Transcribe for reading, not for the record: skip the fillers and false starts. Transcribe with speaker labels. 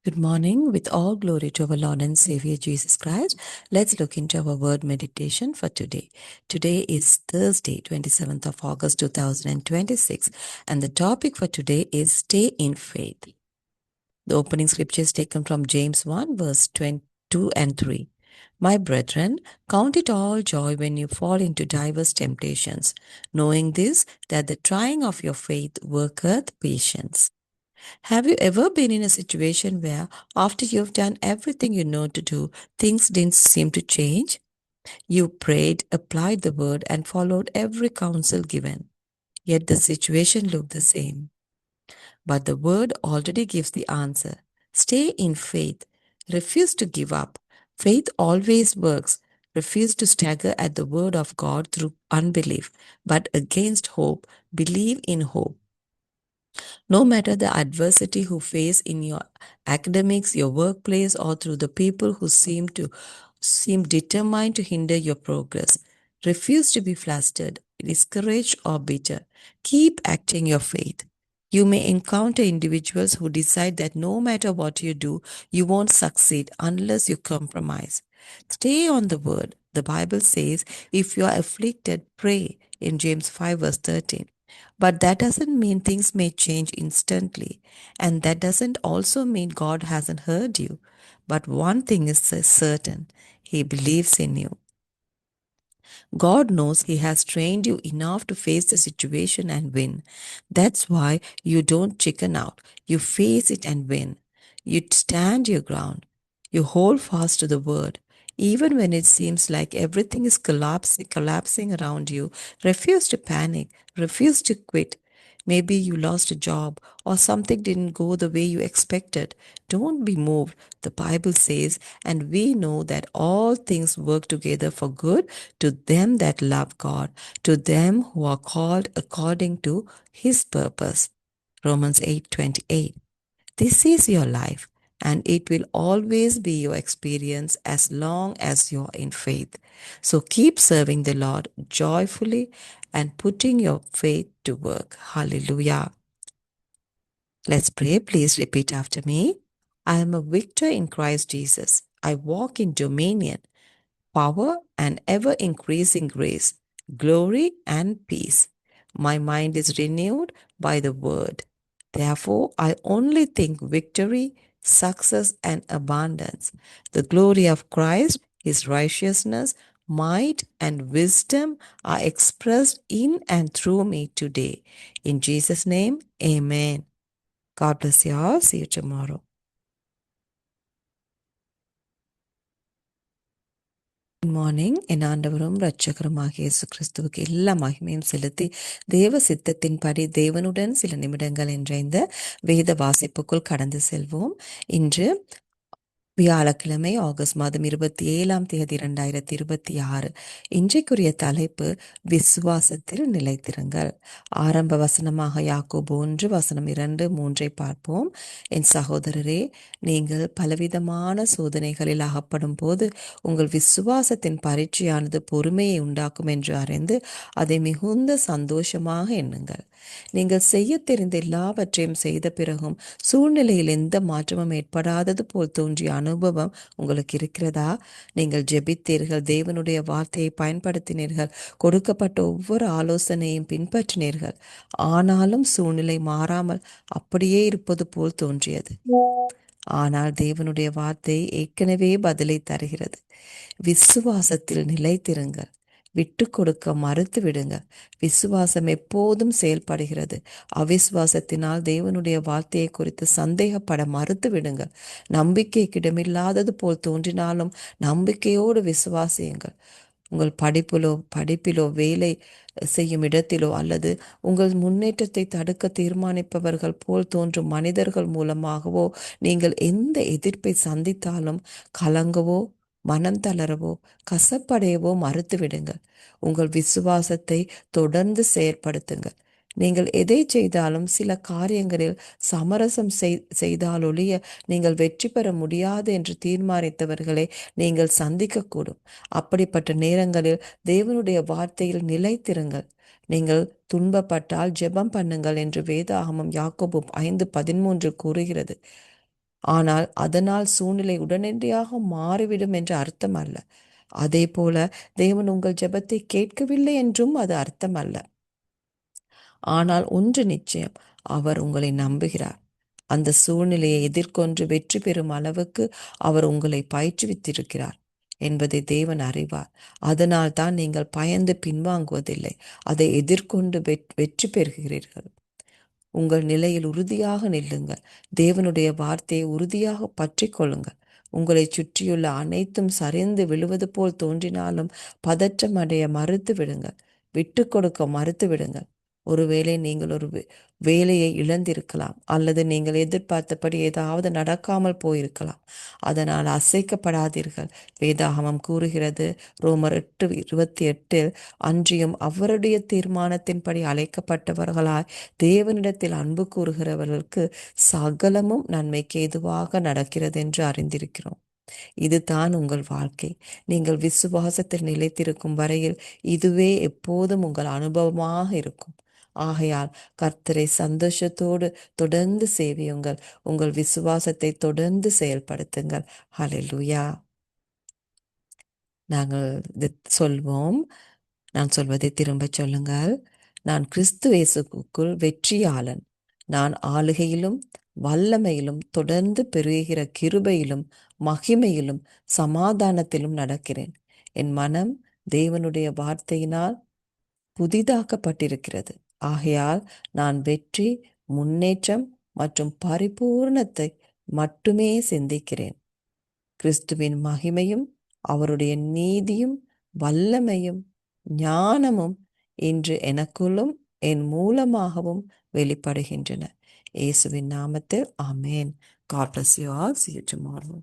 Speaker 1: Good morning. With all glory to our Lord and Savior Jesus Christ, let's look into our word meditation for today. Today is Thursday, 27th of August 2026, and the topic for today is Stay in Faith. The opening scripture is taken from James 1, verse 22 and 3. My brethren, count it all joy when you fall into diverse temptations, knowing this, that the trying of your faith worketh patience. Have you ever been in a situation where, after you've done everything you know to do, things didn't seem to change? You prayed, applied the word, and followed every counsel given. Yet the situation looked the same. But the word already gives the answer. Stay in faith. Refuse to give up. Faith always works. Refuse to stagger at the word of God through unbelief, but against hope, believe in hope. No matter the adversity you face in your academics, your workplace, or through the people who seem determined to hinder your progress, refuse to be flustered, discouraged, or bitter. Keep acting your faith. You may encounter individuals who decide that no matter what you do, you won't succeed unless you compromise. Stay on the word. The Bible says, if you are afflicted, pray in James 5, verse 13. But that doesn't mean things may change instantly. And that doesn't also mean God hasn't heard you. But one thing is certain, He believes in you. God knows He has trained you enough to face the situation and win. That's why you don't chicken out. You face it and win. You stand your ground. You hold fast to the word. Even when it seems like everything is collapsing around you, refuse to panic, refuse to quit. Maybe you lost a job or something didn't go the way you expected. Don't be moved. The Bible says, and we know that all things work together for good to them that love God, to them who are called according to His purpose. Romans 8:28. This is your life, and it will always be your experience as long as you're in faith. So keep serving the Lord joyfully and putting your faith to work. Hallelujah. Let's pray. Please repeat after me. I am a victor in Christ Jesus. I walk in dominion, power, and ever increasing grace, glory, and peace. My mind is renewed by the word. Therefore, I only think victory, success, and abundance. The glory of Christ, His righteousness, might, and wisdom are expressed in and through me today. In Jesus' name, amen. God bless you all. See you tomorrow. Good morning. என் ஆண்டவரும் இரட்சகருமாகிய இயேசு கிறிஸ்துவுக்கு எல்லா மகிமையும் செலுத்தி தேவ சித்தத்தின்படி தேவனுடன் சில நிமிடங்கள் என்ற இந்த வேத வாசிப்புக்குள் கடந்து செல்வோம். இன்று வியாழக்கிழமை ஆகஸ்ட் மாதம் 27ஆம் தேதி 2026. இன்றைக்குரிய தலைப்பு விசுவாசத்தில் நிலைத்திருங்கள். ஆரம்ப வசனமாக யாக்கோபு 1 வசனம் 2, 3 பார்ப்போம். என் சகோதரரே, நீங்கள் பலவிதமான சோதனைகளில் அகப்படும் போது உங்கள் விசுவாசத்தின் பரீட்சையானது பொறுமையை உண்டாக்கும் என்று அறிந்து அதை மிகுந்த சந்தோஷமாக எண்ணுங்கள். நீங்கள் செய்ய தெரிந்த எல்லாவற்றையும் செய்த பிறகும் சூழ்நிலையில் எந்த மாற்றமும் ஏற்படாதது போல் தோன்றிய அனுபவம் உங்களுக்கு இருக்கிறதா? நீங்கள் ஜெபித்தீர்கள், தேவனுடைய வார்த்தையை பயன்படுத்தினீர்கள், கொடுக்கப்பட்ட ஒவ்வொரு ஆலோசனையும் பின்பற்றினீர்கள். ஆனாலும் சூழ்நிலை மாறாமல் அப்படியே இருப்பது போல் தோன்றியது. ஆனால் தேவனுடைய வார்த்தை ஏற்கனவே பதிலை தருகிறது. விசுவாசத்தில் நிலைத்திருங்கள். விட்டு கொடுக்க மறுத்து விடுங்க. விசுவாசம் எப்போதும் செயல்படுகிறது. அவிசுவாசத்தினால் தேவனுடைய வார்த்தையை குறித்து சந்தேகப்பட மறுத்து விடுங்க. நம்பிக்கைக்கு இடமில்லாதது போல் தோன்றினாலும் நம்பிக்கையோடு விசுவாசியுங்கள். உங்கள் படிப்பிலோ வேலை செய்யும் இடத்திலோ அல்லது உங்கள் முன்னேற்றத்தை தடுக்க தீர்மானிப்பவர்கள் போல் தோன்றும் மனிதர்கள் மூலமாகவோ நீங்கள் எந்த எதிர்ப்பை சந்தித்தாலும் கலங்கவோ மனம் தளரவோ கசப்படையவோ மறுத்துவிடுங்கள். உங்கள் விசுவாசத்தை தொடர்ந்து செயற்படுத்துங்கள். நீங்கள் எதை செய்தாலும் சில காரியங்களில் சமரசம் செய்தாலொழிய நீங்கள் வெற்றி பெற முடியாது என்று தீர்மானித்தவர்களை நீங்கள் சந்திக்கக்கூடும். அப்படிப்பட்ட நேரங்களில் தேவனுடைய வார்த்தையில் நிலைத்திருங்கள். நீங்கள் துன்பப்பட்டால் ஜெபம் பண்ணுங்கள் என்று வேதாகமம் யாக்கோபு 5:13 கூறுகிறது. ஆனால் அதனால் சூழ்நிலை உடனடியாக மாறிவிடும் என்று அர்த்தம் அல்ல. அதே போல தேவன் உங்கள் ஜெபத்தை கேட்கவில்லை என்றும் அது அர்த்தம் அல்ல. ஆனால் ஒன்று நிச்சயம், அவர் உங்களை நம்புகிறார். அந்த சூழ்நிலையை எதிர்கொண்டு வெற்றி பெறும் அளவுக்கு அவர் உங்களை பயிற்றுவித்திருக்கிறார் என்பதை தேவன் அறிவார். அதனால் தான் நீங்கள் பயந்து பின்வாங்குவதில்லை, அதை எதிர்கொண்டு வெற்றி பெறுகிறீர்கள். உங்கள் நிலையில் உறுதியாக நில்லுங்கள். தேவனுடைய வார்த்தையை உறுதியாக பற்றி கொள்ளுங்கள். உங்களை சுற்றியுள்ள அனைத்தும் சரிந்து விழுவது போல் தோன்றினாலும் பதற்றம் அடைய மறுத்து விடுங்கள். விட்டு கொடுக்க மறுத்து விடுங்கள். ஒருவேளை நீங்கள் ஒரு வேலையை இழந்திருக்கலாம், அல்லது நீங்கள் எதிர்பார்த்தபடி ஏதாவது நடக்காமல் போயிருக்கலாம். அதனால் அசைக்கப்படாதீர்கள். வேதாகமம் கூறுகிறது, ரோமர் 8:28, அன்றியும் அவருடைய தீர்மானத்தின்படி அழைக்கப்பட்டவர்களாய் தேவனிடத்தில் அன்பு கூறுகிறவர்களுக்கு சகலமும் நன்மைக்கு ஏதுவாக நடக்கிறது என்று அறிந்திருக்கிறோம். இதுதான் உங்கள் வாழ்க்கை. நீங்கள் விசுவாசத்தில் நிலைத்திருக்கும் வரையில் இதுவே எப்போதும் உங்கள் அனுபவமாக இருக்கும். ஆகையால் கர்த்தரை சந்தோஷத்தோடு தொடர்ந்து சேவியுங்கள். உங்கள் விசுவாசத்தை தொடர்ந்து செயல்படுத்துங்கள். ஹல்லேலூயா. நாங்கள் சொல்வோம். நான் சொல்வதை திரும்ப சொல்லுங்கள். நான் கிறிஸ்து இயேசுவுக்குள் வெற்றியாளன். நான் ஆளுகையிலும் வல்லமையிலும் தொடர்ந்து பெருகிற கிருபையிலும் மகிமையிலும் சமாதானத்திலும் நடக்கிறேன். என் மனம் தேவனுடைய வார்த்தையினால் புதிதாக்கப்பட்டிருக்கிறது. ஆகையால் நான் வெற்றி, முன்னேற்றம் மற்றும் பரிபூர்ணத்தை மட்டுமே சிந்திக்கிறேன். கிறிஸ்துவின் மகிமையும் அவருடைய நீதியும் வல்லமையும் ஞானமும் இன்று எனக்குள்ளும் என் மூலமாகவும் வெளிப்படுகின்றன. இயேசுவின் நாமத்தில் ஆமென். God bless you all. See you tomorrow.